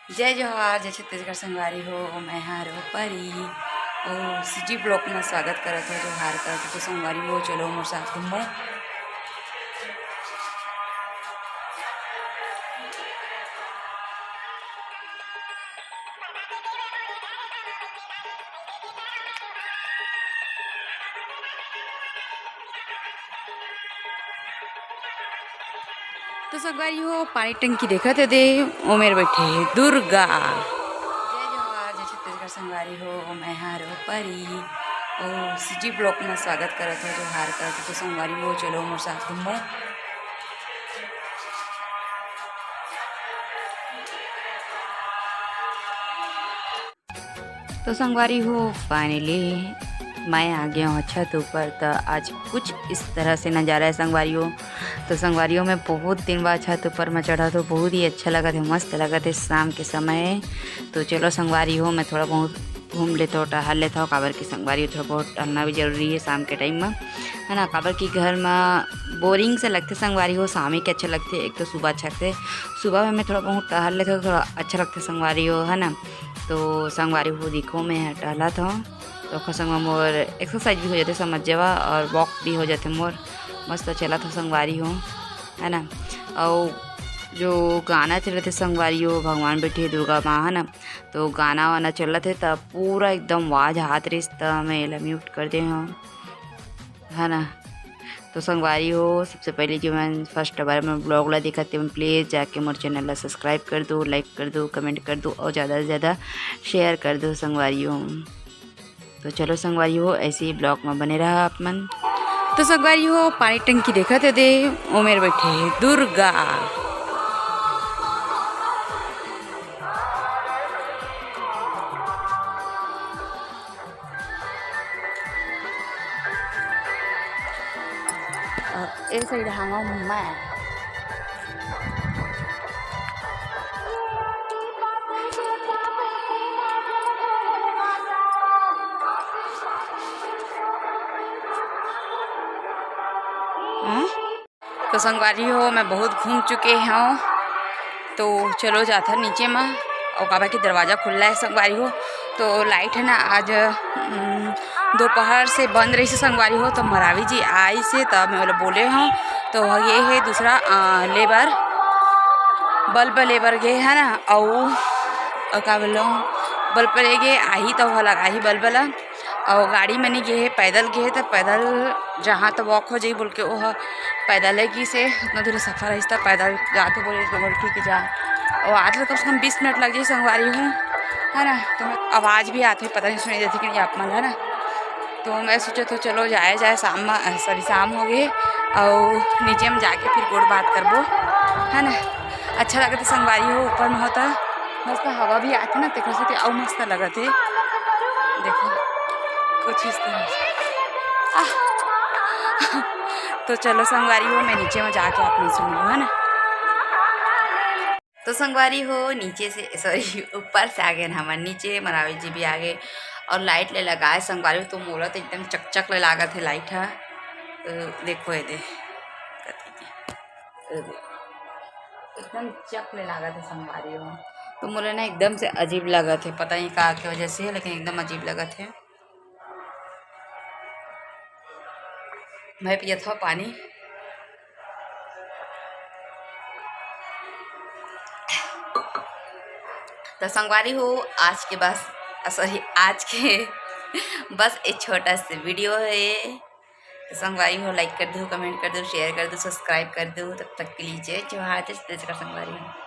जय जोहार, जय छत्तीसगढ़ संगवारी हो। मैं हार हो परी और सिटी ब्लॉक में स्वागत करत हो। जोहार करत तो संगवारी हो, चलो मोर साथ घूमो। तो संगवारी हो पानी टंकी देखा थे दे ओ मेरे बैठे है दुर्गा। जय जोहार, जय छत्तीसगढ़ संगवारी हो। मैं हार हो परी और सिटी ब्लॉक में स्वागत करत हो। जोहार करत तो संगवारी हो, चलो मोर साथ घूमो। तो संगवारी हो फाइनली मैं आ गया हूँ छत ऊपर। तो आज कुछ इस तरह से नज़ारा है संगवारी हो। तो संगवारियों में बहुत दिन बाद छत ऊपर मैं चढ़ा तो बहुत ही अच्छा लगा था, मस्त लगा था शाम के समय। तो चलो संगवारी हो मैं थोड़ा बहुत घूम लेता हूँ, टहल लेता हूँ। काबर की संगवारी हो थोड़ा बहुत टहलना भी जरूरी है शाम के टाइम में, है ना। काबर की घर में बोरिंग से लगते संगवारी हो, शाम के अच्छे लगते। एक तो सुबह अच्छा लगते, सुबह में मैं थोड़ा बहुत टहल लेता हूँ, थोड़ा अच्छा लगता संगवारी हो, है ना। तो संगवारी हो देखो मैं टहला था तो संग मोर एक्सरसाइज भी हो जाते समझ जावा और वॉक भी हो जाते मोर, मस्त चला था संगवारी हो, है ना। और जो गाना चल रहे थे संगवारी हो, भगवान बैठे दुर्गा माँ, है ना। तो गाना वाना चल रहे थे तब पूरा एकदम आवाज हाथ रिस मैं एला म्यूट कर दे हूँ, है ना। तो संगवारी हो सबसे पहले जो मैं फर्स्ट बार में ब्लॉग ला देखा थे प्लीज़ जाके मोर चैनल ला सब्सक्राइब कर दो, लाइक कर दो, कमेंट कर दो और ज़्यादा से ज़्यादा शेयर कर दो संगवारी हो। तो चलो संगवारी हो ऐसे ही ब्लॉग में बने रहा आप मन। तो संगवारी हो पानी टंकी देखा थे दे ओ मेरे बैठे है दुर्गा। ए साइड हांगा मैं तो संगवारी हो मैं बहुत घूम चुके हैं। तो चलो जाता नीचे में और काबा की दरवाज़ा खुला है संगवारी हो। तो लाइट है ना आज दोपहर से बंद रही से संगवारी हो। तो मरावी जी आई से तब मैं बोले हूँ। तो ये है दूसरा लेबर बल्ब लेबर गे, है ना। और का बोलो बल्ब ले गे आई तो वह लगा ही बल्ब ला। और गाड़ी में नहीं गे है पैदल गे तो पैदल जहाँ तो वॉक हो जाई बोल के वह पैदल है कि से उतना दूर सफ़र है तब पैदल जाते बोल के जा। और आज कम से कम 20 मिनट लग जाए संगवारी हूँ, है ना। तो मैं आवाज़ भी आती पता नहीं सुनी देती कि नहीं आप मन, है ना। तो मैं सोचा तो चलो जाए शाम में, सॉरी शाम हो गए और नीचे में जाके फिर गुड़ बात करबो, है ना। अच्छा लगा था संगवारी हो ऊपर में होता मस्त हवा भी आती ना देखो से और मस्त लगा थे देखो कुछ इस तरह से। तो चलो संगवारी हो मैं नीचे में जाके आपने सुन लो, है ना। तो संगवारी हो नीचे से सॉरी ऊपर से आ गए ना हमारे नीचे मरावी जी भी आ गए और लाइट ले लगाए संगवारी हो। तो मोला तो एकदम चकचक ले लागत है लाइट है। तो देखो ये दे एकदम चक ले लागत है संगवारी हो। तो मोला ना एकदम से अजीब लगा थे, पता नहीं कहा की वजह से है लेकिन एकदम अजीब लगा थे। मैं पिया था पानी। तो संगवारी हो आज के बस सॉरी आज के बस एक छोटा सा वीडियो है। तो संगवारी हो लाइक कर दो, कमेंट कर दो, शेयर कर दो, सब्सक्राइब कर दो। तब तक के लिए जय जोहार, जय संगवारी हो।